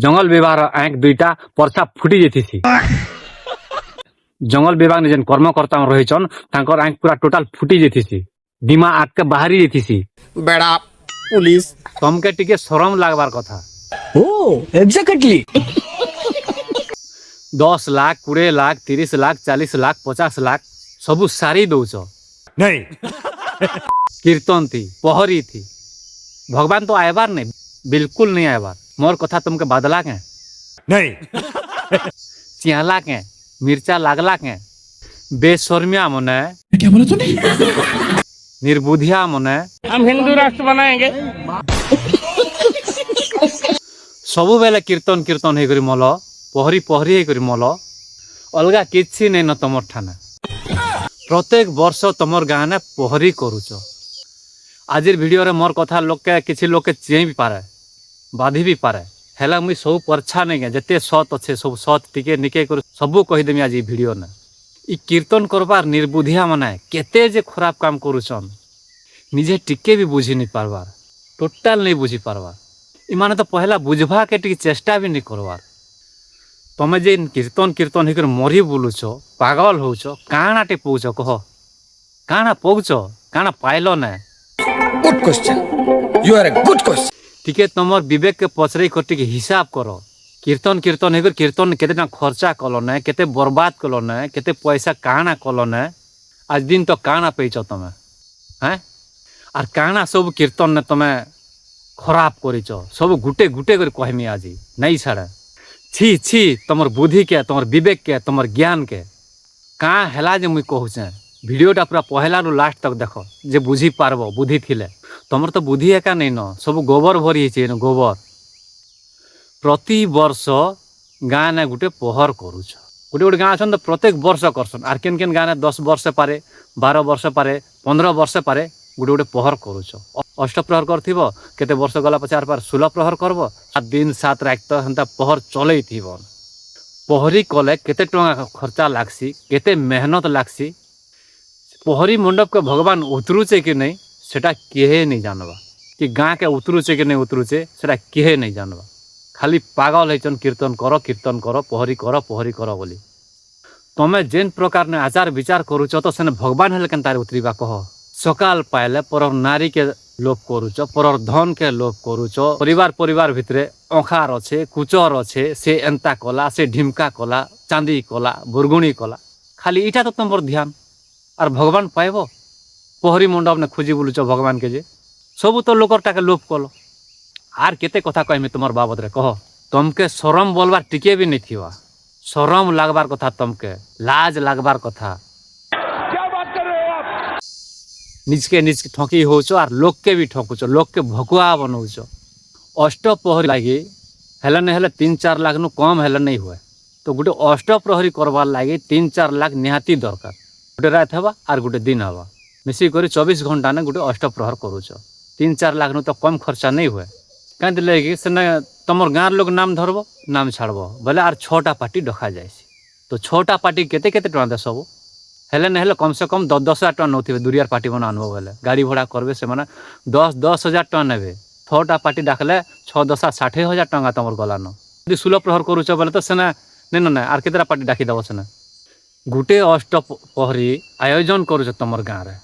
जंगल विभाग आंख दुईटा परछा फुटी जाती जंगल विभाग जेन कर्मकर्ता रहीचन तांकर आंख पूरा टोटाल फुटी जाती दिमा आग के बाहरी जाती बेड़ा पुलिस तमके टिके शरम लागबार कथा ओ एग्जैक्टली 10 लाख 20 लाख 30 लाख 40 लाख 50 लाख सबू सारी दौच नहीं कीर्तन थी पहरी थी भगवान तो आयबार नहीं बिल्कुल नहीं आयबार मोर कथा तुमके बादला के नहीं चिहला के मिर्चा लागला के बेशर्मिया मने क्या बोला तूने? निर्बुधिया मने हम हिंदू राष्ट्र बनाएंगे। सबु बेले कीर्तन कीर्तन हे करी मल पहरी पहरी हे करी मल अलगा किछि नहीं न तमर ठाना प्रत्येक वर्ष तमर गाँ ने पहरी करूच आजिर वीडियो रे मोर कथा लोक के किछि लोक के चेई भी पारे बाधी भी पारे हेला मुई सब परछा नहीं गए जते सत अच्छे सब सत टिके निके कर सबू कहीदेमी आज वीडियो ने इ कीर्तन करबार निर्बुधिया माने केते जे खराब काम करूछन निजे टिके भी बुझी नहीं पारबार टोटाल नहीं बुझी पारबार इमाने तो पहला बुझवा के टिके चेष्टा भी नहीं करबार तमे जे कीर्तन कीर्तन होकर मरी बुलुछ पागल होउछ काना टे पौछ कह काना पौछ काना पाइलो ना good question you are a good question टिके तमर विवेक के पचरे कर टिके हिसाब करो कीर्तन कीर्तन होकर कीर्तन केते खर्चा कलो ना केते बर्बाद कलो ना केते पैसा काना कलो ना आज दिन तो काना पेच तमे हैं आर काना सब कीर्तन ने तमे खराब करिच सब गुटे गुटे कर कहमी आज नहीं छाड़े छी छी तमर बुद्धि के तमर विवेक के तमर ज्ञान के कहाँ हेला जे मुई कहूचे वीडियोटा पूरा पहला रु लास्ट तक देख जे बुझी पारबो बुद्धि थिले तमर तो बुद्धि एका नहीं न सब गोबर भरी है गोबर प्रति वर्ष गाँ ने गुटे पहर करूछ गोटे गोटे गाँ अच्छा तो प्रत्येक वर्ष करसन आर केन केन गाँ ने 10 वर्ष पारे 12 वर्ष पारे 15 वर्ष पारे गोटे गोटे पहर करूछ अष्टप्रहर करथिबो केते वर्ष गला पचार पार 16 प्रहर करबो 7 दिन 7 रात तो हंता पहर चलई थिबो पहरी कले केते टंका खर्चा लागसी केते मेहनत लागसी पहरी मंडप के भगवान उतरुचे कि नहीं सेटा केहे नहीं जानबा कि गाँ के उतरुचे कि नहीं उतरुचे सेटा केहे नहीं जानबा खाली पागल होइचन कीर्तन करो पहरी करो बोली तमे जेन प्रकार ने आचार विचार करूच तो सेने भगवान हेले केनतार उतरिबा कह सकाल पाइले परर नारी के लोभ करूच परर धन के लोभ करूच परिवार परिवार भितरे अंखार अच्छे कुचर अच्छे से एंता कला से ढिमका कला चांदी कला बुरगुणी कला खाली इटा तो तुम ध्यान आर भगवान पाइब पहरी मंडप ने खोजी बुलुच भगवान के जे सबू तो लोकरटा के लोभ कल आर केते कथा कहमी तुम्हार बाबद रे कह तमके शरम बोलबार टिके भी नहीं थिवा शरम लागबार कथा तमके लाज लागबार कथा निजके निजके ठकी होचो आर लोक के भी ठकुचो लोक के भकुआ बनौचो अष्टप्रहरी लगी हेले नहीं हेले 3-4 लाख नु कम हेले नहीं हुए तो गोटे अष्टप्रहरी करवार लगी 3-4 लाख निहाती दरकार गोटे रात हवा आर गोटे दिन हवा मिसिक 24 घंटा ने गोटे अष्टप्रहर करूच 3-4 लाख नु तो कम खर्चा नहीं हुए कहीं लगे सेने तमर गाँव लोग नाम धरब नाम छाड़ब बोले आर 6टा पार्टी डका जाए तो 6टा पार्टी केते केते टका दे सब हेले नहीं हेले कम से कम 10,000 टका नौथिबे दुरियार पार्टी मन आनबो बोले गाड़ी घोड़ा करबे से माने 10,000 टका नेबे 6टा पार्टी डाकले 6-10,60,000 टका तमर गलान यदि 16 प्रहर करूच बोले तो सेना नहीं ना आर केतेरा पार्टी डाकी देव सेना गुटे अष्टप्रहरी आयोजन करूच तमर गाँव रे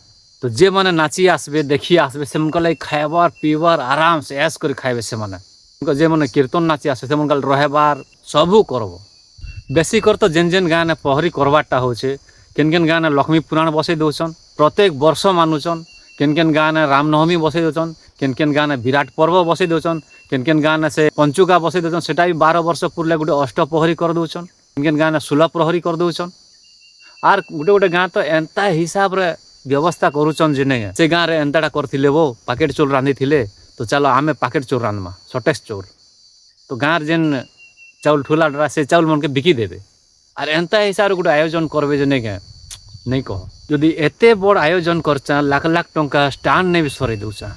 तो जे माने नाची आसबे देखी आसबे से मन लगे खाइबार पीबार आराम से ऐश कर खाइबे से माने जे माने कीर्तन नाची आसबे से मन रहबार सबू करबो बेसी कर तो जेन जेन गाँ ने पहरी करवाटा होचे केन केन गाँ ने लक्ष्मी पुराण बसई दौन प्रत्येक वर्ष मानुचन केन केन गाँ ने रामनवमी बसई दौन केन केन गाँ ने विराट पर्व बसई दौन केन केन गाँ ने से पंचुका बसई दौन सेटा भी 12 वर्ष पूर्ले गोटे अष्टप्रहरी कर दौन केन केन गाँ ने 16 प्रहरी कर दौन आर गोटे गोटे गाँ तो एंता हिसाब रे व्यवस्था करूचन जे नहीं से गाँव रे एंताटा करथिले वो पाकेट चोर रांधी थिले तो चलो आमे पाकेट चोर रांधमा सटेस चोर तो गाँव जेन चाउल ठुला डरा से चाउल मन के बिकी देबे आर एंता हिसाब रे गोटे आयोजन करबे जे नहीं कह जदि एते बड़ आयोजन करचा लाख लाख टंका स्टान नहीं भी सरे दउचा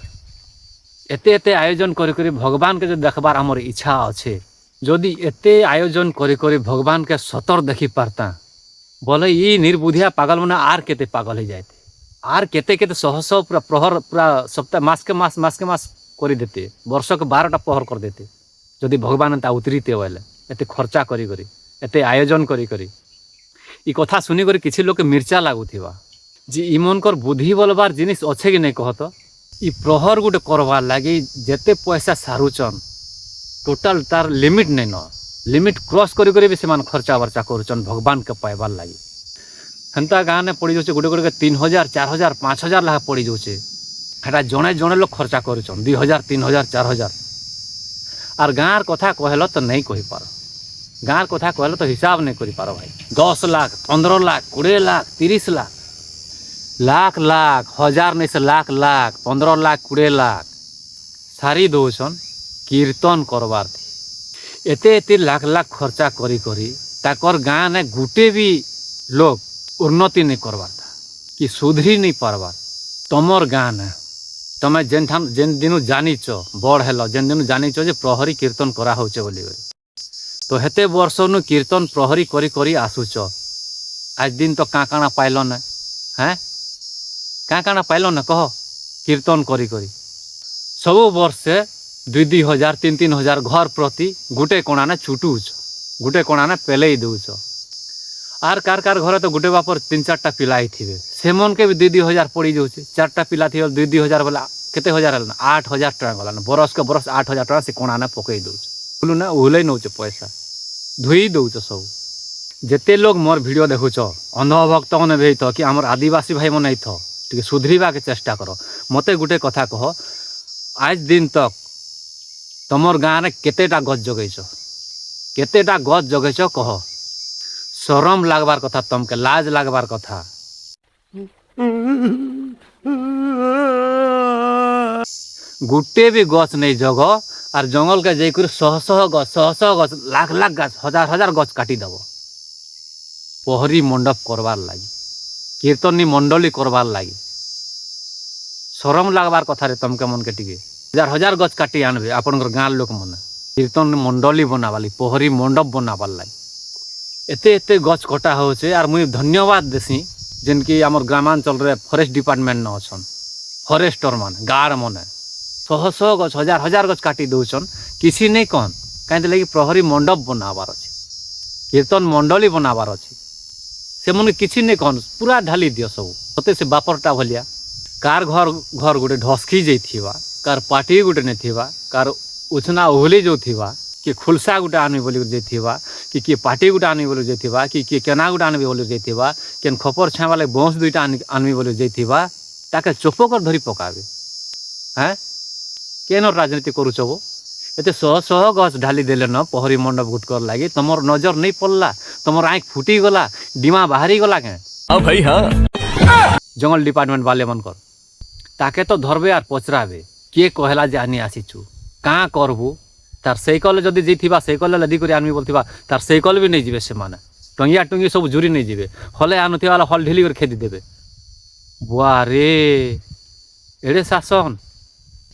एते एते आयोजन करी करी भगवान के जो देखबार हमर इच्छा अच्छे जदि एते आयोजन करी करी भगवान के सतर देखी पारता बोले ये निर्बुधिया पागल मना आर केते पागल हो जाते आर केते केते शह शह पूरा प्रहर पूरा सप्ताह मास के मास कर देते वर्ष के 12टा प्रहर कर देते ଯଦି ଭଗବାନ ଏନ୍ତା ଉତରିତେ ବୋଇଲେ ଏତେ ଖର୍ଚ୍ଚା କରି କରି ଏତେ ଆୟୋଜନ କରି କରି ଇ କଥା ଶୁଣିକରି କିଛି ଲୋକ ମିର୍ଚା ଲାଗୁଥିବା ଯେ ଇମନଙ୍କର ବୁଦ୍ଧି ବୋଲବାର ଜିନିଷ ଅଛେ କି ନାଇଁ କହ ତ ଇ ପ୍ରହର ଗୋଟେ କରବାର୍ ଲାଗି ଯେତେ ପଇସା ସାରୁଛନ୍ ଟୋଟାଲ ତାର ଲିମିଟ୍ ନାଇଁ ନ ଲିମିଟ୍ କ୍ରସ୍ କରି କରି ବି ସେମାନେ ଖର୍ଚ୍ଚା ବର୍ଚ୍ଚା କରୁଛନ୍ ଭଗବାନକେ ପାଇବାର୍ ଲାଗି ହେନ୍ତା ଗାଁନେ ପଡ଼ିଯାଉଛେ ଗୋଟେ ଗୋଟେ 3,000 4,000 5,000 ଲେଖା ପଡ଼ିଯାଉଛେ ହେଟା ଜଣେ ଜଣେ ଲୋକ ଖର୍ଚ୍ଚା କରୁଛନ୍ 2,000 3,000 4,000 ଆର୍ ଗାଁର କଥା କହିଲ ତ ନାଇଁ କହିପାର ଗାଁର କଥା କହିଲେ ତ ହିସାବ ନାଇଁ କରିପାର ଭାଇ 10 ଲାখ 15 ଲାখ 20 ଲାখ 30 ଲାখ लाख लाख हजार नहीं से लाख लाख 15 लाख 20 लाख सारी दौन कीर्तन करवार थी एते एते लाख लाख खर्चा करी करी ताकर गाँ ने गुटे भी लोग उन्नति नहीं करवार था कि सुधरी नहीं पारबार तमर गाँ ने तमें जेन दिन जानीच बड़ हेल जेन दिन जानीच जे प्रहरी कीर्तन करा होचे बोली तो हेते वर्ष नु कीर्तन प्रहरी करी करी आसुच आज दिन तो काଣା पाइल ना हैं काଣା पाइल ना कह कीर्तन करी करी सब वर्ष 2-2 हजार 3-3 हजार घर प्रति गुटे कोणा ने छुटुच गुटे कोणा ने पेलई दउच आर कार घर तो गुटे बापर 3-4टा पिला ही थे से मन के भी 2-2 हजार पड़ी जाऊे 4टा पिला थी 2-2 हजार बोला केते हजार है 8,000 टका गला बरस के बरस 8,000 टका से कोणा ने पकई दउच बोलू ना ओहले नौच पैसा धुई दउच सब जेते लोग मोर वीडियो देखुच अंध भक्त मैंने भी तो कि आमर आदिवासी भाई मन थो टे सुधरवा के चेष्टा कर मते गुटे कथा कह आज दिन तक तमर गाँव में केतेटा गछ जगैच केतेटा गछ जगैच कह शरम लागबार कथा तमके लाज लागबार कथा गुटे भी गछ नहीं जग आर जंगल के जाकर 100 गछ लाख लाख गछ हजार हजार गछ काटी दब पहरी मंडप करवार लगी कीर्तनी मंडली करवार लगी शरम लागबार कथा रे तमके मन के टिके हजार हजार गछ काटी आनबे आपन गाँव लोक मन कीर्तन मंडली बनावाली पहरी मंडप बनावार लगी एते एते गछ कटा होचे आर मुई धन्यवाद देसी जेन कि आमर ग्रामांचल रे फॉरेस्ट डिपार्टमेंट न अछन फॉरेस्टर मान गार्ड माने 100 गछ हजार हजार गछ काटी दउछन किसी नहीं कहन काहे लगी प्रहरी मंडप बनावार अछि कीर्तन मंडली बनावार अछि से मन किसी नहीं कहन पूरा ढाली दियो सब होते से बापरटा भलिया कार घर घर गोटे ढसकी जाइथिबा कार पार्टी गोटे नहीं थिबा कार उछना ओहली जो थिबा कि खुलसा गोटे आनबी बोली जाइथिबा कि किए पार्टी गोटे आनबी बोली जाइथिबा कि किए केना गोटे आनबी बोली जाइथिबा केन खपर छा वाले बंस दुईटा आनबी बोली जाइथिबा ताके चोप कर धरी पकाबे हैं केन राजनीति करूछ वो एते 100 गछ ढाली देले न पहरी मंडप गुटकर लागी तमर नजर नहीं पड़ला तमर आँख फुटी गला डिमा बाहरी गला के हाँ भाई हाँ जंगल डिपार्टमेंट वाले मन कर ताके तो धरबे आर पचराबे किए कहला जे आनी आसीछु काँ करबू तार साइकल जदि जाइथिबा साइकल लदी कर आनबी बोलथिबा तार साइकल भी नहीं जीवे से माने टंगिया टंगी सब जुरी नहीं जीवे हले आनुथिबा वाला हल ढिली कर खेदी देबे बुआ रे एड़े शासन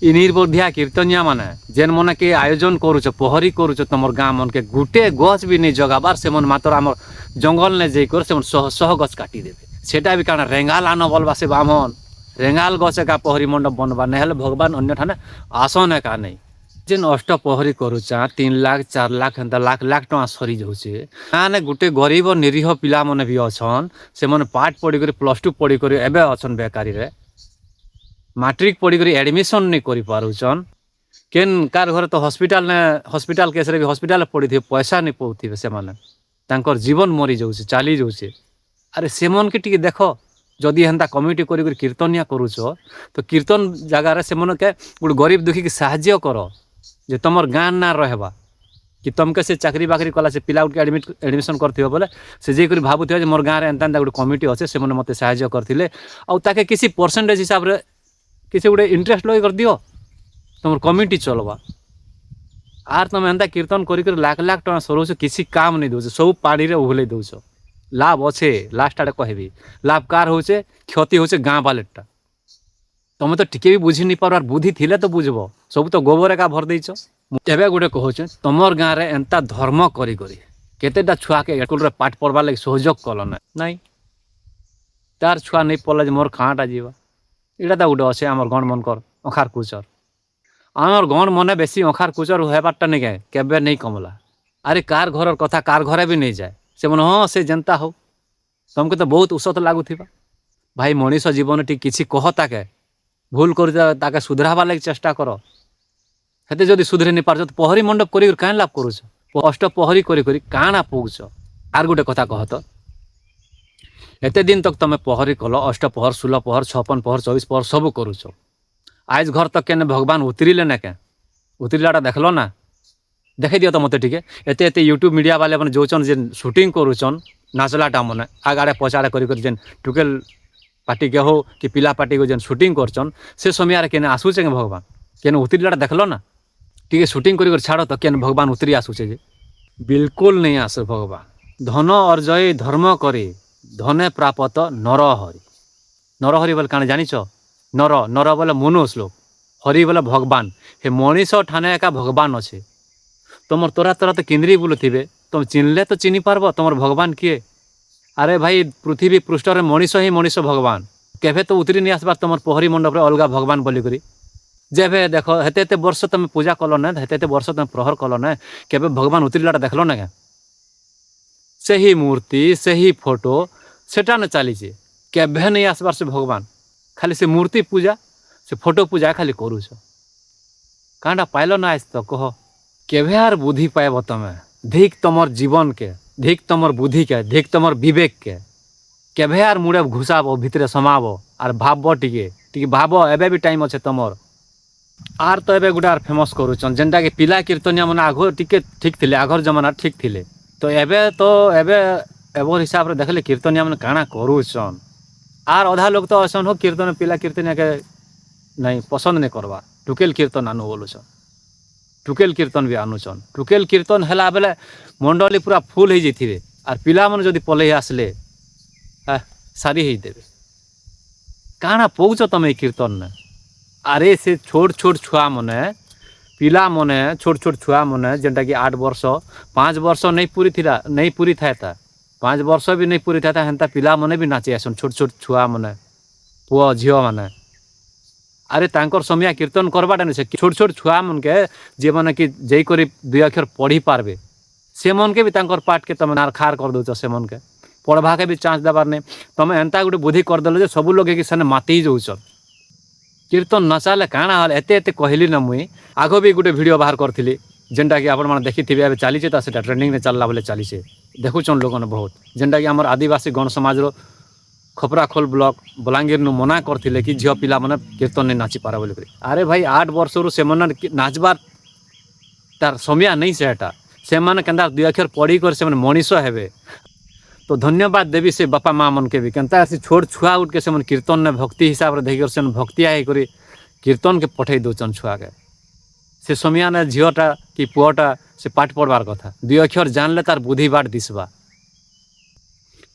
इ निर्बोधिया कीर्तनिया माने जेन मन के आयोजन करूछ पहरी करूछ तमर गाँ मन के गुटे गछ भी नहीं जगाबार से मन मात्र आमर जंगल ने जाइकर से 100 गछ काटी देबे सेटा भी कारण रेंगाल आन बोलबा से बामन रेंगाल गछ का पहरी मंडप बनबा नहीं भगवान अन्य ठाने आसन का नहीं जेन अष्ट पहरी करूचा 3 लाख 4 लाख एंता लाख लाख टका सरी जाऊे गाँव गोटे गरीब निरीह पिला मन भी अछन से मन पाठ पढ़ी कर +2 पढ़ी कर एबे अछन बेकारी रे मैट्रिक पढ़ी कर एडमिशन नहीं करि पारुचन केन कार घर तो हॉस्पिटल केस रे भी हॉस्पिटल पड़ी थे पैसा नहीं पौथिबे से माने तांकर जीवन मरी जाऊे चली जाऊे अरे से मन के टिके देखो जदि हेन्ता कमिटी कर कीर्तनिया करूछ तो कीर्तन जगार से मन के गोटे गरीब दुखी के साहाय्य कर जे तमर गाँ ना रहबा कि तमके से चाकरी बाकरी कला से पिला उठके एडमिशन करथिबो बोले से जे करी भाबुथिबो जे मोर गाँ रे एंता गोटे कमिटी अच्छे से मते साहाय्य करथिले आ ताके किसी परसेंटेज हिसाब रे किसी गोटे इंटरेस्ट लगे कर दियो तुम कमिटी चलवा आर तुम एंता कीर्तन कर लाख लाख टका सरोच किसी काम नहीं दौच सब पानी रे उहले दौच लाभ अच्छे लास्ट आड़े कहबी लाभ कार होचे क्षति होचे गाँ बालेटा तुम तो टिके भी बुझी नहीं पार बुद्धि थिले तो बुझब सब तो गोबर एका भर देच एबे गोटे कहूचे तुमर गाँ रे एंता धर्म करी करी केतेटा छुआ के स्कूल रे पाठ पढ़वा लगे सहयोग कल नहीं तार छुआ नहीं पड़ला मोर खाँटा जीवा इटा तो गोटे अच्छे आम गण मनकर अखार कुचर আমার গণ মনে বেশি অখার কুচর হবারটা নেই কেবে নেই কমলা। আরে কার ঘরের কথা কার ঘরে বি নেই যায়, সে মনে হ্যাঁ সে যেন্তা হোক তোমাকে তো বহুত উষত লাগুথিবা। ভাই মଣିষ জীবন টি কিছু কহ তাকে ভুল করে তাকে সুধরাবার লাগি চেষ্টা কর। হেতে যদি সুধরে নি পারছ তো পহরি মণ্ডপ করি কাঁ লাভ করুছ, অষ্ট পহরি করি করি কাଣା পুগুছ। আর গোটে কথা কহ তো, এতে দিন তক তুমি পহরি কল, অষ্টপহর, 16 পহর, 56 পহর, 24 পহর সবু করুছ। আজ ঘর তক কেন ভগবান উতরিলে না কে? উতরিলাটা দেখল না? দেখে দিও তো মতো টিকে। এতে এতে यूट्यूब মিডিয়া বালে মানে যাচ্ছেন যে শুটিং করুছন নাচলাটা মনে আগাড়ে পছাড়ে করি করি যেন টুকেল পার্টি কে হো কি পিলা পার্টি को যেন শুটিং করছন, সে সময় আর কেন আসুছে কে ভগবান? কেন উতরিলাটা দেখল না? টিকে শুটিং করি করে ছাড়ো তো, কেন ভগবান উতরি আসুছে যে? বিলকুল নেই আসে ভগবান। ধন অর্জয় ধর্ম করে ধনে প্রাপত নরহরি। নরহরি বলে কানে জানিছ? নর নর বলে মনুষ লোক, হরি বলে ভগবান। হে মଣିষ ঠানে একা ভগবান আছে। তোমার তোরা তোরা তো কেন্দ্রি বলুথিবে, তুমি চিনলে তো চিনি পারব তোমার ভগবান কিয়ে। আরে ভাই পৃথিবী পৃষ্ঠরে মଣିষ হি মଣିষ ভগবান। কেভে তো উতরি নিয়ে আসবার তোমার পহরি মণ্ডপরে অলগা ভগবান বলি করি। যেবে দেখো হেতে হেতে বর্ষ তুমি পূজা কল না, হেতে হেতে বর্ষ তুমি প্রহর কল না, কেবে ভগবান উতরিলাটা দেখল না কে? ସେହି ମୂର୍ତ୍ତି ସେହି ଫଟୋ ସେଟା ନ ଚାଲିଛେ, କେଭେ ନେଇ ଆସିବାର ସେ ଭଗବାନ। ଖାଲି ସେ ମୂର୍ତ୍ତି ପୂଜା ସେ ଫଟୋ ପୂଜା ଖାଲି କରୁଛ। କାଁଟା ପାଇଲ ନା ଆସ ତ କହ? କେଭେ ଆର୍ ବୁଦ୍ଧି ପାଇବ ତମେ? ଧିକ୍ ତମର ଜୀବନକେ, ଧିକ୍ ତମର ବୁଦ୍ଧିକେ, ଧିକ୍ ତମର ବିବେକକେ। କେଭେ ଆର୍ ମୁଡ଼େ ଘୁଷାବ ଭିତରେ ସମାବ ଆର୍ ଭାବବ ଟିକେ ଟିକେ ଭାବ। ଏବେ ବି ଟାଇମ୍ ଅଛେ ତମର। ଆର୍ ତ ଏବେ ଗୋଟେ ଆର୍ ଫେମସ୍ କରୁଛନ୍ ଯେନ୍ଟାକି ପିଲା କୀର୍ତ୍ତନିଆ ମାନେ ଆଗ ଟିକେ ଠିକ୍ ଥିଲେ, ଆଗର ଜମାନା ଠିକ୍ ଥିଲେ। তো ଏବେ এবর হিসাବରେ দেখলে কীর্তনিয়া মানে কাଣା করুছন। আর অধা লোক তো অছন হোক কীর্তন পিলা কীর্তনিয়াকে নাই পছন্দ নেই করবা, টুকেল কীর্তন আনু বলুছন। টুকেল কীর্তন বি আনুছন। টুকেল কীর্তন হেলা বেলে মণ্ডলী পুরা ফুল হয়ে যাইথিবে, আর পিলাମାନେ যদি পলেই আসলে সারি হয়ে দেবে। কাଣା পৌঁছ তুমি এই কীর্তন না? আরে সে ছোট ছোট ছুয়া মনে পিলা মনে ছোট ছোট ছুয়া মনে যেটাকি 8 ବର୍ଷ 5 ବର୍ଷ नहीं पूरी थिला नहीं पूरी था था 5 ବର୍ଷ भी नहीं पूरी था हेन्ता पिला मने भी नाची आसन छोट छोट छुआ मने पुआ झियो माने। अरे तांकर समिया कीर्तन करबाटा नहीं, छोट छोट छुआ मन के जे माने कि जई करी 2 अक्षर पढ़ी पारबे से मन के भी तांकर पाठ के तमे नार खार कर दोछ। से मन के पढ़वा के भी चांस देबार नहीं। तमे एंता गुटे बुद्धि कर देलो जे सब लोग के सने माती जाउछ। कीर्तन न चाले काଣା हल एते एते कहली ना। मुई आग भी गोटे वीडियो बाहर करथिली जेनटा कि आपण माने देखिथिबे। अब चलीचे तो सेटा ट्रेंडिंग में चलला बोले चलीचे, देखुछन लोगन बहुत। जेनटा कि हमर आदिवासी गण समाज रो खपराखोल ब्लॉक बलांगीर नु मना करथिले कि झियो पिला माने कीर्तन नहीं नाची पारा बोली करी। अरे भाई 8 वर्ष रु से मन नाचबार तार समिया नहीं सेटा। से माने केंदा 2 अक्षर पढ़ी कर से माने मनीष हेबे। तो धन्यवाद देवी से बापा माँ मन के भी केनता से छोट छुआ उठ के से मन कीर्तन ने भक्ति हिसाब रे देखि कर से भक्ति आई करी कीर्तन के पठै दोचन छुआ के। से समिया ने झियोटा कि पुओटा से पाठ पढ़वार कथा 2 अक्षर जानले तार बुद्धि बाट दिसबा।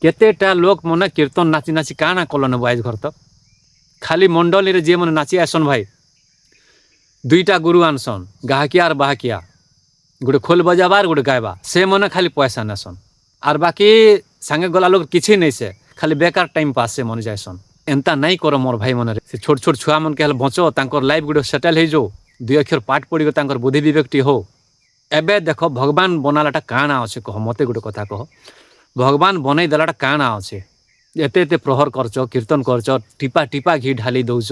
केतेटा लोक मने कीर्तन नाची नाची काना कलन बॉयज घर तक खाली मंडली रे जे मने नाची आसन भाई 2टा गुरु आनसन गाहकिया और बाहकिया गोटे खोल बजाबार गोटे गायबा से मने खाली पैसा नेसन और बाकी संगे गला लोग किसी नहीं से खाली बेकार टाइम पास से मन जायसन। एंता नहीं करो मोर भाई मन से छोट छोट छुआ मन के बचो तांकर लाइफ गोटे सेटल हो जो 2 अक्षर पाठ पढ़ी तांकर बुद्धि विवेकटी हो। एबे देखो भगवान बनालाटा काଣା अच्छे कह मते गोटे कथा कह। भगवान बनई देलाटा काଣା अच्छे? एते एते प्रहर करछ कीर्तन करछ टिपा टिपा घी ढाली दौछ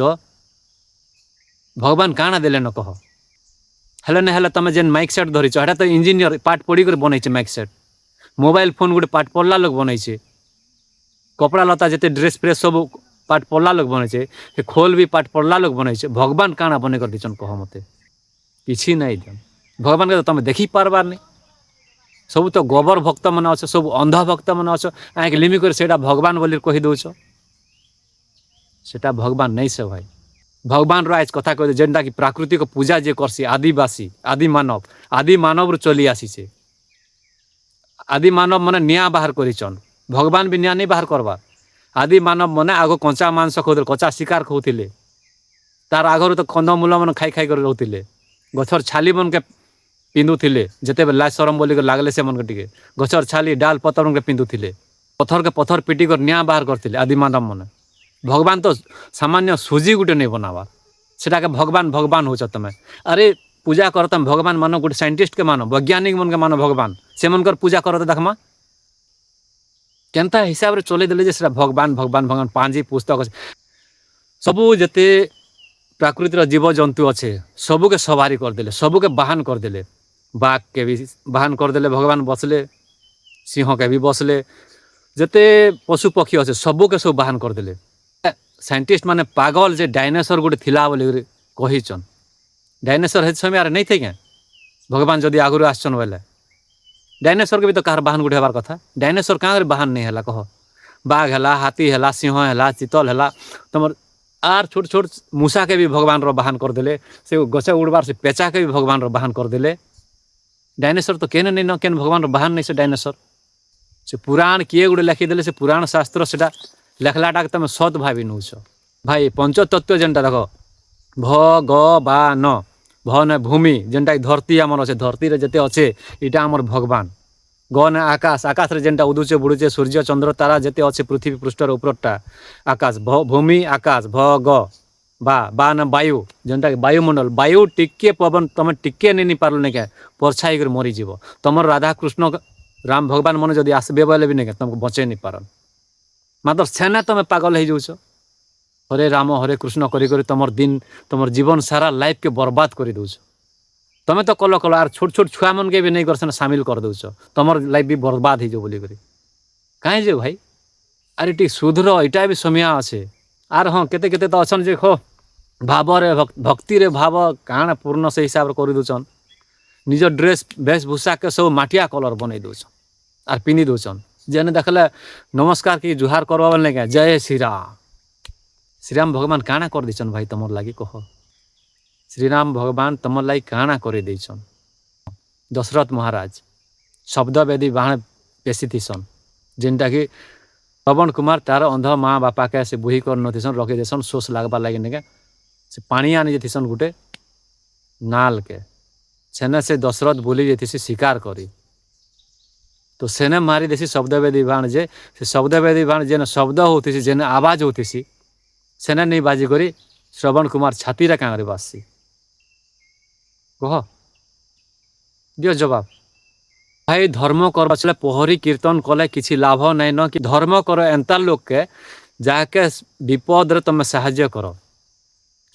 भगवान काଣା देले न कह। हेले न हेले तमे जेन माइक सेट धरिछ हेटा तो इंजीनियर पाठ पढ़ी कर बनैछे माइक सेट। मोबाइल फोन गोटे पाठ पढ़ला लोग बनैछे। कपड़ा लता जेते ड्रेस फ्रेस सब पाठ पढ़ला लोग बनैछे। खोल भी पाठ पढ़ला लोग बनैछे। भगवान काଣା बने कर दिछन कह मते? किछि नहीं दम। भगवान के तो तमे देखी पारबार नहीं। सब तो गोबर भक्त मन अच्छे, सब अंध भक्त मन अच्छे। आँख लिमी कर सेटा भगवान बोली कही दौछ, सेटा भगवान नहीं से भाई। भगवान रो आज कथा कह जेनटा कि प्राकृतिक पूजा जे करसी आदिवासी आदि मानव रो चली आसीचे। आदि मानव मने निया बाहर करिछन। भगवान भी निया नहीं बाहर करबा। आदि मानव मने आगो कंचा मांस खाउथिले, कंचा शिकार खाउथिले। तार आगरो तो कंदमूल मन खाई खाई कर रहउथिले। गछर छाली मन के पिंधुथिले जेते लाज शरम बोली कर लागले से मन के टिके गछर छाली डाल पतर मन के पिंधुथिले। पत्थर के पत्थर पिटी कर निया बाहर करथिले आदि मानव मने। भगवान तो सामान्य सूजी गुटे नहीं बनावा। সেটাকে ভগবান ভগবান হଉছ তুমি। আরে পূজা কর তুমি ভগবান মান, গোটে সাইন্টিস্টকে মান, বৈজ্ঞানিক মনকে মান ভগবান, সেমনকর পূজা কর তো দেখমা কেনতা হিসাବରେ চলেଇ দেলে যে সেটা ভগবান ভগবান ভগବାନ ପାଞ୍ଜି ପୁସ୍ତକ ଅଛି। ସବୁ ଯେତେ ପ୍ରାକୃତିର ଜୀବଜନ୍ତୁ ଅଛେ ସବୁକେ ସବାରି କରିଦେଲେ, ସବୁକେ ବାହାନ କରିଦେଲେ। ବାଘକେ ବି ବାହାନ କରିଦେଲେ ଭଗବାନ ବସଲେ, ସିଂହକେ ବି ବସଲେ, ଯେତେ ପଶୁ ପକ୍ଷୀ ଅଛେ ସବୁକେ ସବୁ ବାହାନ କରିଦେଲେ। ସାଇଣ୍ଟିଷ୍ଟ ମାନେ ପାଗଲ ଯେ ଡାଇନୋସର ଗୋଟେ ଥିଲା ବୋଲି କହିଛନ୍। ଡାଇନୋସର ହେ ସମୟରେ ନେଇ ଥାଏ କେଁ ଭଗବାନ ଯଦି ଆଗରୁ ଆସିଛନ୍ ବୋଇଲେ ଡାଇନୋସରକେ ବି ତ କାହାର ବାହାନ ଗୋଟେ ହେବାର କଥା। ଡାଇନୋସର କାଁରେ ବାହାନ ନେଇ ହେଲା କହ? ବାଘ ହେଲା, ହାତୀ ହେଲା, ସିଂହ ହେଲା, ଚିତଲ ହେଲା, ତମର ଆର୍ ଛୋଟ ଛୋଟ ମୂଷାକେ ବି ଭଗବାନର ବାହାନ କରିଦେଲେ। ସେ ଗଛ ଉଡ଼ବାର ସେ ପେଚାକେ ବି ଭଗବାନର ବାହାନ କରିଦେଲେ। ଡାଇନୋସର ତ କେନ ନେଇ ନ କେନ୍ ଭଗବାନର ବାହାନ ନେଇ ସେ ଡାଇନୋସର। ସେ ପୁରାଣ କିଏ ଗୋଟେ ଲେଖିଦେଲେ, ସେ ପୁରାଣ ଶାସ୍ତ୍ର ସେଟା ଲେଖଲାଟାକେ ତମେ ସତ୍ ଭାବି ନଉଛ। ଭାଇ ପଞ୍ଚତତ୍ତ୍ୱ ଯେନ୍ଟା ଦେଖ, ଭଗବାନ, ଭ ନେ ଭୂମି ଯେନ୍ଟାକି ଧରତୀ ଆମର ଅଛେ, ଧରତୀରେ ଯେତେ ଅଛେ ଇଟା ଆମର ଭଗବାନ। ଗ ନେ ଆକାଶ, ଆକାଶରେ ଯେନ୍ଟା ଉଦୁଛେ ବୁଡ଼ୁଛେ ସୂର୍ଯ୍ୟ ଚନ୍ଦ୍ର ତାରା ଯେତେ ଅଛେ ପୃଥିବୀ ପୃଷ୍ଠର ଉପରଟା ଆକାଶ, ଭୂମି ଆକାଶ, ଭ ଗ ବା ନେ ବାୟୁ ଯେନ୍ଟାକି ବାୟୁମଣ୍ଡଳ। ବାୟୁ ଟିକେ ପବନ ତମେ ଟିକେ ନେଇ ପାରଲ ନାଇଁ କେଁ ପରଛାଇ କରି ମରିଯିବ। ତମର ରାଧାକୃଷ୍ଣ ରାମ ଭଗବାନ ମାନେ ଯଦି ଆସିବେ ବୋଇଲେ ବି ନାଇଁ କେଁ ତମକୁ ବଞ୍ଚେଇ ନେଇ ପାରନ୍। ମାତ୍ର ସେନେ ତମେ ପାଗଲ ହେଇଯାଉଛ। ହରେ ରାମ ହରେ କୃଷ୍ଣ କରି କରି ତମର ଦିନ ତମର ଜୀବନ ସାରା ଲାଇଫକେ ବର୍ବାଦ କରି ଦଉଛ। ତମେ ତ କଲ ଆର୍ ଛୋଟ ଛୋଟ ଛୁଆମାନକେ ବି ନେଇକରି ସେନେ ସାମିଲ କରିଦଉଛ, ତମର ଲାଇଫ ବି ବର୍ବାଦ ହେଇଯିବ ବୋଲିକରି। କାହିଁ ଯେ ଭାଇ, ଆରେ ଟିକେ ସୁଧର, ଇଟା ବି ସମୟ ଅଛେ। ଆର୍ ହଁ କେତେ କେତେ ତ ଅଛନ୍ ଯେ ଭାବରେ ଭକ୍ତିରେ ଭାବ କାଣା ପୂର୍ଣ୍ଣ ସେ ହିସାବରେ କରିଦଉଛନ୍। ନିଜ ଡ୍ରେସ୍ ବେଶଭୂଷାକେ ସବୁ ମାଟିଆ କଲର ବନେଇ ଦଉଛନ୍ ଆର୍ ପିନ୍ଧି ଦଉଛନ୍। ଯେନେ ଦେଖିଲେ ନମସ୍କାର କି ଜୁହାର କରବା ବୋଲେ ନାଇଁ କେଁ ଜୟ ଶ୍ରୀରାମ। ଶ୍ରୀରାମ ଭଗବାନ କାଣା କରିଦେଇଛନ୍ ଭାଇ ତମର ଲାଗି କହ? ଶ୍ରୀରାମ ଭଗବାନ ତମର ଲାଗି କାଣା କରି ଦେଇଛନ୍? ଦଶରଥ ମହାରାଜ ଶବ୍ଦ ବେଦୀ ବାହାଣ ପେଶି ଥିସନ୍, ଯେନ୍ଟାକି ପବନ କୁମାର ତାର ଅନ୍ଧ ମା ବାପାକେ ସେ ବୁହି କରିନଥିସନ୍, ରଖି ଦେଇସନ୍ ଶୋଷ ଲାଗ୍ବାର୍ ଲାଗି ନାଇକେ। ସେ ପାଣି ଆଣି ଯାଇଥିସନ୍ ଗୋଟେ ନାଲକେ, ସେନେ ସେ ଦଶରଥ ବୁଲି ଯାଇଥିସି ଶିକାର କରି। ତ ସେନେ ମାରି ଦେସି ଶବ୍ଦବେଦୀ ବାଣ, ଯେ ସେ ଶବ୍ଦବେଦୀ ବାଣ ଯେନେ ଶବ୍ଦ ହଉଥିସି, ଯେନେ ଆବାଜ ହଉଥିସି, ସେନେ ନେଇ ବାଜି କରି ଶ୍ରବଣ କୁମାର ଛାତିରେ କାଁରେ ବାସସି। କହ, ଦିଅ ଜବାବ। ଭାଇ ଧର୍ମ କରବା ଛଡା ପହରି କୀର୍ତ୍ତନ କଲେ କିଛି ଲାଭ ନାଇଁ ନ। କି ଧର୍ମ କର ଏନ୍ତା ଲୋକକେ ଯାହାକେ ବିପଦରେ ତମେ ସାହାଯ୍ୟ କର।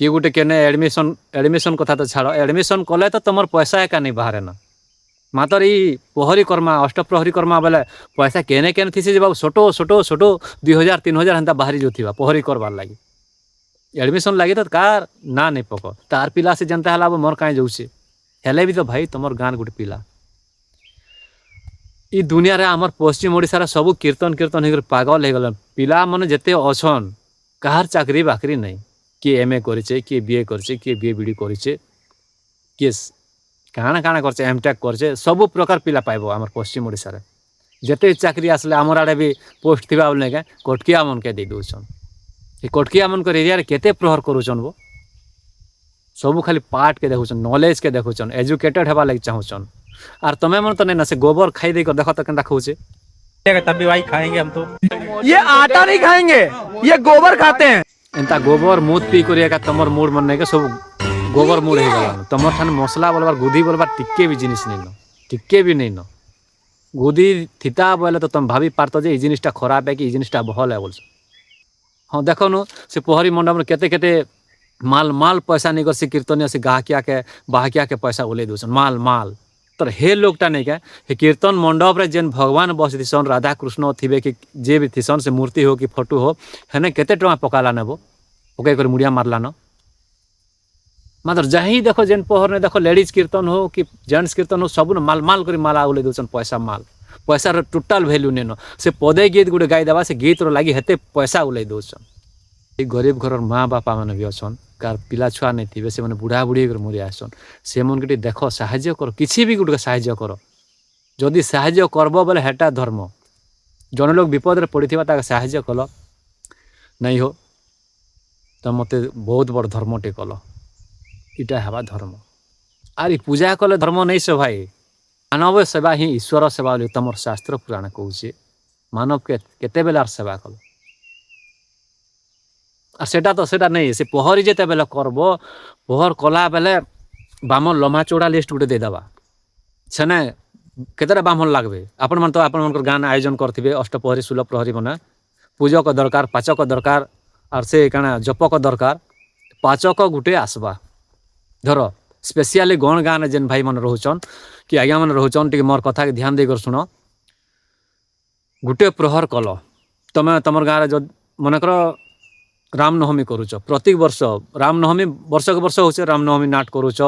କି ଗୋଟେ କେନେ ଏଡମିଶନ କଥା ତ ଛାଡ଼, ଏଡମିଶନ କଲେ ତ ତମର ପଇସା ଏକା ନେଇ ବାହାରେ ନା। ମାତ୍ର ଇ ପହରି କର୍ମା, ଅଷ୍ଟପ୍ରହରୀ କର୍ମା ବେଲେ ପଇସା କେନେ କେନେ ଥିସି ଯେ ବାବୁ ଛୋଟ ଛୋଟ ଛୋଟ 2000 3000 ହେନ୍ତା ବାହାରି ଯାଉଥିବା ପହରି କରବାର୍ ଲାଗି। ଏଡମିଶନ ଲାଗି ତ କାର୍ ନା ନେଇ ପକ, ତାର ପିଲା ସେ ଯେନ୍ତା ହେଲା ମୋର କାହିଁ ଯାଉଛେ। ହେଲେ ବି ତ ଭାଇ ତମର ଗାଁର ଗୋଟେ ପିଲା। ଇ ଦୁନିଆରେ ଆମର ପଶ୍ଚିମ ଓଡ଼ିଶାରେ ସବୁ କୀର୍ତ୍ତନ ହେଇକରି ପାଗଲ ହେଇଗଲାନ। ପିଲାମାନେ ଯେତେ ଅଛନ୍ କାହାର ଚାକିରି ବାକିରି ନାହିଁ। କିଏ MA କରିଛେ, କିଏ BA କରିଛେ, କିଏ BD କରିଛେ, କିଏ କାଣା କାଣା କରିଛେ, MTech କରିଛେ, ସବୁ ପ୍ରକାର ପିଲା ପାଇବ ଆମର ପଶ୍ଚିମ ଓଡ଼ିଶାରେ। ଯେତେ ଚାକିରି ଆସିଲେ ଆମର ଆଡ଼େ ବି ପୋଷ୍ଟ ଥିବା ବୋଲି ନାଇଁ କଟକିଆ ମନକେ ଦେଇ ଦଉଛନ୍। ଏ କଟକିଆ ମାନଙ୍କର ଏରିଆରେ କେତେ ପ୍ରହର କରୁଛନ୍ ବୋ? ସବୁ ଖାଲି ପାଠକେ ଦେଖୁଛନ୍, ନଲେଜକେ ଦେଖୁଛନ୍, ଏଜୁକେଟେଡ ହେବା ଲାଗି ଚାହୁଁଛନ୍। आर तमें मन तो नहीं ना से गोबर खाई दे देख तो केनता खाऊचे। तब भी भाई खाएंगे हम तो। ये आटा नहीं खाएंगे, ये गोबर खाते हैं। एंता गोबर मुद पी करिया का तमर मूड मन नहीं के सब गोबर मूड हो गला। तमर ठान मसला बोलबार गुदी बोलबार टिक्के भी जिनिस नहीं न, टिक्के भी नहीं न। गुदी थिता बोले तो तुम भाभी पारत जे ई जिनिसटा खराब है कि ई जिनिसटा भल है बोल। हाँ देखो नु से पोहरी मंडप में केते केते माल पैसा नहीं कर से कीर्तनिया से गाहकिया के बाहकिया के पैसा उले दोसन माल। तर हे लोकटा नहीं क्या हे कीर्तन मंडप रे जेन भगवान बस थिसन, राधा कृष्ण थिबे कि जे भी थिसन, से मूर्ति हो कि फोटो हो, हेने केते टका पकाला नेबो पकाई कर मुड़िया मारला न। मात्र जहीं देखो जेन पहर ने देखो लेडीज कीर्तन हो कि जेंट्स कीर्तन हो, सब माल कर माला उले दोसन पैसा रो टोटल वैल्यू नहीं न। से पदे गीत गुटे गाई देवा से गीत रो लगी हेते पैसा उले दोसन। ये गरीब घर माँ बापा मैंने भी अच्छन, कार पिला छुआ नहीं थी से मैंने बुढ़ा बुढ़ी कर मरी आसन। से मन के देख साहाଯ୍ୟ कर, किसी भी गुटे साहाଯ୍ୟ कर। जदि साहाଯ୍ୟ करब बोले हेटा धर्म। जन लोग विपद रे पड़ी थिबा ताके साहाଯ୍ୟ कल नहीं हो तो मते बहुत बड़ धर्मटे कल, इटा हेबा धर्म। आरी पूजा कले धर्म नहीं से भाई। मानव सेवा ही ईश्वर सेवा बोली तमर शास्त्र पुराण कहूचे। मानव के केते बेलार सेवा कल। আর সেটা নেই সে পহরি যেତେବେଳେ করব পহর কলা বেলে বামন লম্বা চৌড়া লিষ্ট গুটে ଦେଇଦେବା সেনে କେତେଟା ବାମନ লাগবে ଆପଣମାନେ ତ ଆପଣମାନଙ୍କର ଗାଁରେ ଆୟୋଜନ କରିଥିବେ ଅଷ୍ଟପ୍ରହରୀ ଷୋଳ ପ୍ରହରୀ ମାନେ ପୂଜକ ଦରକାର ପାଚକ ଦରକାର ଆର୍ ସେ କାଣା ଜପକ ଦରକାର ପାଚକ ଗୁଟେ ଆସବା ଧର ସ୍ପେସିଆଲି ଗଣ ଗାଁରେ ଯେନ୍ ଭାଇମାନେ ରହୁଛନ୍ କି ଆଜ୍ଞାମାନେ ରହୁଛନ୍ ଟିକେ ମୋର କଥାକେ ଧ୍ୟାନ ଦେଇକରି ଶୁଣ ଗୁଟେ ପ୍ରହର କଲ ତମେ ତମର ଗାଁରେ ଯଦି ମନେକର ରାମନବମୀ କରୁଛ ପ୍ରତ୍ୟେକ ବର୍ଷ ରାମନବମୀ ବର୍ଷକୁ ବର୍ଷ ହଉଛେ ରାମନବମୀ ନାଟ କରୁଛ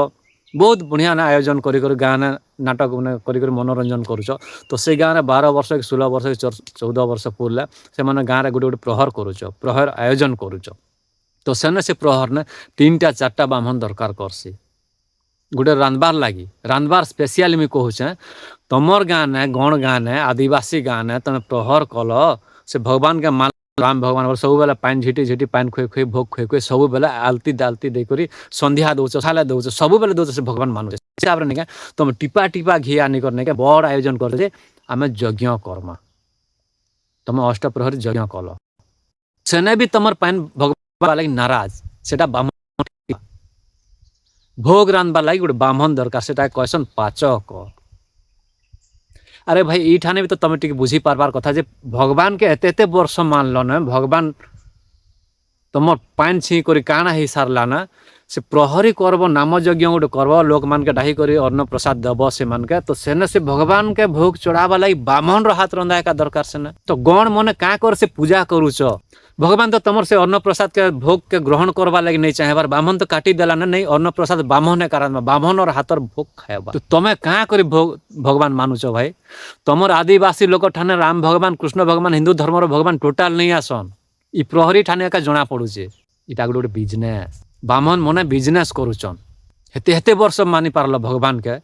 ବହୁତ ବଢ଼ିଆ ନା ଆୟୋଜନ କରି ଗାଁରେ ନାଟକ ମାନେ କରି ମନୋରଞ୍ଜନ କରୁଛ ତ ସେ ଗାଁରେ 12 ବର୍ଷ କି 16 ବର୍ଷ କି 14 ବର୍ଷ ପୁରିଲେ ସେମାନେ ଗାଁରେ ଗୋଟେ ପ୍ରହର କରୁଛ ପ୍ରହର ଆୟୋଜନ କରୁଛ ତ ସେନେ ସେ ପ୍ରହରନେ 3ଟା 4ଟା ବାମନ ଦରକାର କରସି ଗୋଟେ ରାନ୍ଧବାର ଲାଗି ରାନ୍ଧବାର ସ୍ପେସିଆଲି ମୁଇଁ କହୁଛେ ତମର ଗାଁନେ ଗଣ ଗାଁନେ ଆଦିବାସୀ ଗାଁନେ ତମେ ପ୍ରହର କଲ ସେ ଭଗବାନକେ ମାନ ରାମ ଭଗବାନ ସବୁବେଲେ ପାଣି ଝିଟି ଝିଟି ପାଣି ଖୁଇ ଭୋଗ ଖୁଇ ସବୁବେଲେ ଆଲତି ଦାଲତି ଦେଇକରି ସନ୍ଧ୍ୟା ଦଉଛ ସାଲେ ଦଉଛ ସବୁବେଲେ ଦଉଛ ସେ ଭଗବାନ ମାନୁଛେ ହିସାବରେ ନିକେ ତମେ ଟିପା ଟିପା ଘି ଆନିକର ନିକେ ବଡ଼ ଆୟୋଜନ କର ଯେ ଆମେ ଯଜ୍ଞ କର୍ମା ତମେ ଅଷ୍ଟପ୍ରହରୀ ଯଜ୍ଞ କଲ ସେନେ ବି ତମର ପାଣି ଭଗବାନ ଲାଗି ନାରାଜ ସେଟା ବାମନ ଭୋଗ ରାନ୍ଧବାର ଲାଗି ଗୋଟେ ବାମନ ଦରକାର ସେଟା କହେସନ୍ ପାଚକ আরে ভাই এইঠানে ବି ତ ତମେ ଟିକେ ବୁଝି ପାରବାର କଥା ଯେ ଭଗବାନକେ ଏତେ ଏତେ ବର୍ଷ ମାନଲ ନା ଭଗବାନ ତମର ପାଣି ଛିଁ କରି କାଣା ହେଇ ସାରଲା ନା ସେ ପ୍ରହରୀ କରବ ନାମ ଯଜ୍ଞ ଗୋଟେ କରବ ଲୋକମାନକେ ଡାହି କରି ଅନ୍ନ ପ୍ରସାଦ ଦେବ ସେମାନକେ ତ ସେନେ ସେ ଭଗବାନକେ ଭୋଗ ଚଢ଼ାବା ଲାଗି ବାମନର ହାତ ରନ୍ଧା ଏକା ଦରକାର ସେନେ ତ ଗଣ ମନେ କାଁ କର ସେ ପୂଜା କରୁଛ ভগবান তো তোমার সে অন্নপ্রসাদ কে ভোগ কে গ্রহণ করবার লাগি नहीं চাহেবার বামন তো কাটি দেলা না नहीं অন্নপ্রসাদ বামনে কারণ বামনর হাতর ভোগ খাইবা তো তুমি কাঁ করে ভগবান মানুছ ভাই তোমার আদিবাসী লোক ঠানে রাম ভগবান কৃষ্ণ ভগবান হিন্দু ধর্মর ভগবান টোটাল नहीं আসন ই প্রহরী ঠানে একা জনা পড়ুছে এটা গোটে বিজনেস বামন মনে বিজনেস করুছন হেতে হেতে বর্ষ মানি পারল ভগবান কে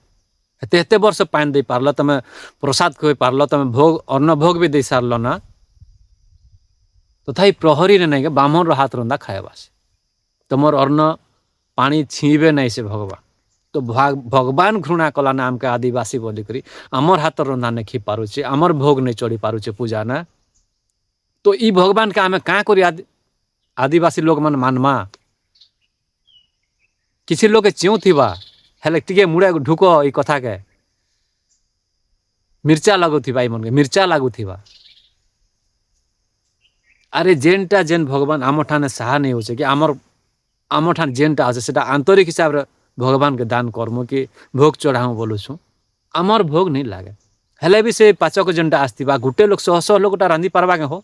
হেতে হেতে বর্ষ পান দেই পারল তুমি প্রসাদ খুই পারল তুমি ভোগ অন্ন ভোগ भी দেই সারল না তথাপি প্রহরীরে নাই বামনর হাত রন্ধা খাইবা সে তোমার অন্ন পানি ছিঁবে নাই সে ভগবান তো ভগবান ঘৃণা কলা না আমকে আদিবাসী বলি করি আমার হাতর রন্ধা নেই খি পারুছে আমার ভোগ নেই চড়ি পারুছে পূজা না তো ই ভগবানকে আমি কাঁ করি আদিবাসী লোক মানে মানমা কিছু লোকে চেউ থিবা হেলে টিকে মুড়ে ঢুক এই কথাকে মির্চা লাগুথিবা এই মনকে মির্চা লাগুথিবা আরে যেনটা যেন ভগবান আমার ঠানে সাহা নেই হচ্ছে কি আমার ঠান যেনটা আছে সেটা আন্তরিক হিসাবে ভগবানকে দান কর্ম কি ভোগ চড়াও বলুছু আমার ভোগ नहीं লাগে হেলে भी से पाचक जेनटा आसथिबा गुटे लोक 100 लोकटा रांधि पारबा के हो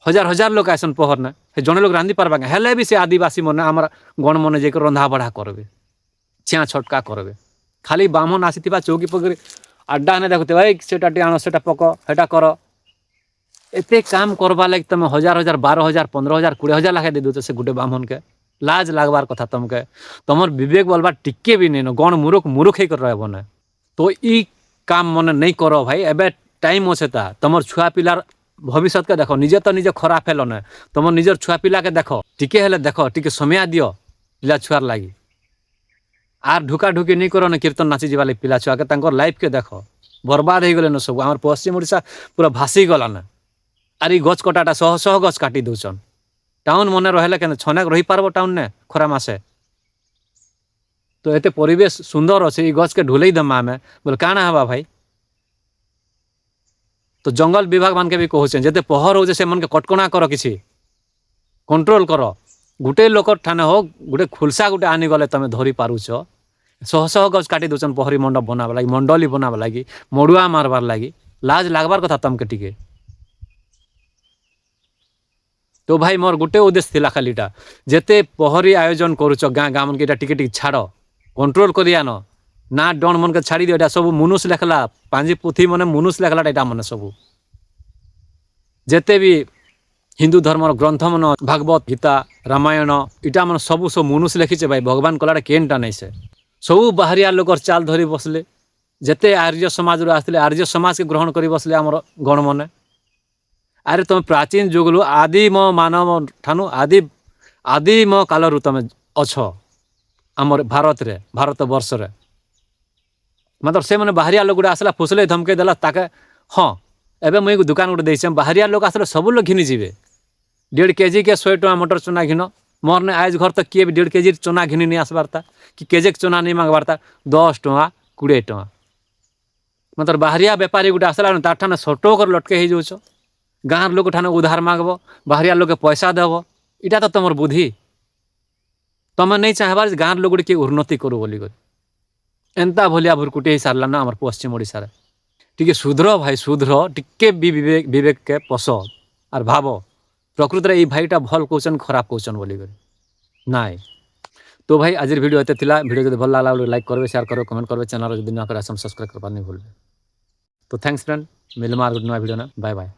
हजार हजार लोक आसन पहर ना जने लोक रांधि पारबा के हेले भी से आदिवासी मन आमर गण मन जे रंधा बढ़ा करबे छिया छटका करबे खाली बामन आसीथिबा चौकी पकड़ी अड्डा ने देखते भाई सेटा टी आनो सेटा पक हेटा कर एते काम करवा लगे तुम 1000 12,000 15,000 20,000 लाखे दे दो से गुटे बामन के लाज लागबार कथा तुमके तुमर विवेक बोलबा टिके भी नहीं गण मूर्ख ही कर रहे ना तो ई काम मन नहीं करो भाई एबे टाइम अच्छे ता तुमर छुआ पिलार भविष्य के देखो निजे तो निजे खराब हेल ना तुम निजर छुआ पिला के देखो टिके हेले देखो टिके समय दियो पिला छुआर लगी आर ढुका ढुकी नहीं करो ना कीर्तन नाची जीवा पिला छुआ के लाइफ के देखो बर्बाद हो गले न सब आम पश्चिम ओडिशा पूरा भासी गला ना আর এই গছ কটাটা শহ শহ গছ কাটি দৌছন টাউন মনে রহলে কেন ছনেক রহি পারব টাউন নে খরা মাসে তো এতে পরিবেশ সুন্দর আছে এই গছকে ঢুলেই দেমা আমি বলে কানা হবা ভাই তো জঙ্গল বিভাগ মানকে भी কহুছেন যেতে পহর হচ্ছে সে মনকে কটকଣା কর কিছু কন্ট্রোল কর গুটে লোকর ঠানে হোক গুটে খুলসা গুটে আনি গলে তুমি ধরি পারুছ শহ শহ গছ কাটি দৌছন পহরি মণ্ডপ বনাবার লাগি মণ্ডলী বনাবার লাগি মড়ুয়া মারবার লাগি লাজ লাগবার কথা তোমাকে টিকে তো ভাই মোর গোটে উদ্দেশ্য थिला खालीटा जेते पहरी आयोजन करूच गाँ गाँ मन के टिके टिके छाड़ कंट्रोल करी आन ना डन मन के छाड़ी दियो सब मुनुष लेखला पांजी पुथी मने मुनुष लेखला एटा मने सब जेते भी हिंदू धर्म ग्रंथ मन भागवत गीता रामायण इटा मन सब मुनुष लेखिचे भाई भगवान कलाटा केनटा नहीं से सब बाहरिया लोकर चाल धरी बसले जेते आर्य समाज रो आसले आर्य समाज के ग्रहण करी बसले आमर गण मने अरे तुम प्राचीन जुगलु आदिम मानव ठानु आदिम कालरु तुम अछ आमर भारत रे भारत वर्ष रे मतलब से मैंने बाहरिया लोग गुड़ा आसला फुसले धमके देला ताके हाँ एबे मुई दुकान गुटे देइछे बाहरिया लोग आसले सब लोग घिनी जीवे 1.5 के 100 टका मटर चना घिन मोर ने आज घर तक किए भी 1.5 केजी चना घिनी नहीं आसबारता कि केजे के चना नहीं मांगबारता 10 टका 20 टका मतलब बाहरिया बेपारी गोटे आसला तार ठाने 100 टका लटके हो जाऊछ गाँव लोक ठाने उधार मांगब बाहरिया लोक के पैसा देव इटा तो तुम बुद्धि तुम नहीं चाहबार गाँव लोक के उन्नति करू बोली एंता भलिया भुरकुटी ही सारला ना आम पश्चिम ओडिशा रे टिके सुधर भाई सुधर टिके भी विवेक के पश आर भाव प्रकृत रे भाईटा भल कौन खराब कौन बोली नाई तो भाई आज वीडियो एते थिला वीडियो जब भल लागला लाइक करबे शेयर करबे कमेंट करबे चैनल जब ना करे सब्सक्राइब करबा नहीं भूलबे तो थैंक्स फ्रेंड मिलमा गुड नया वीडियो ना बाय बाय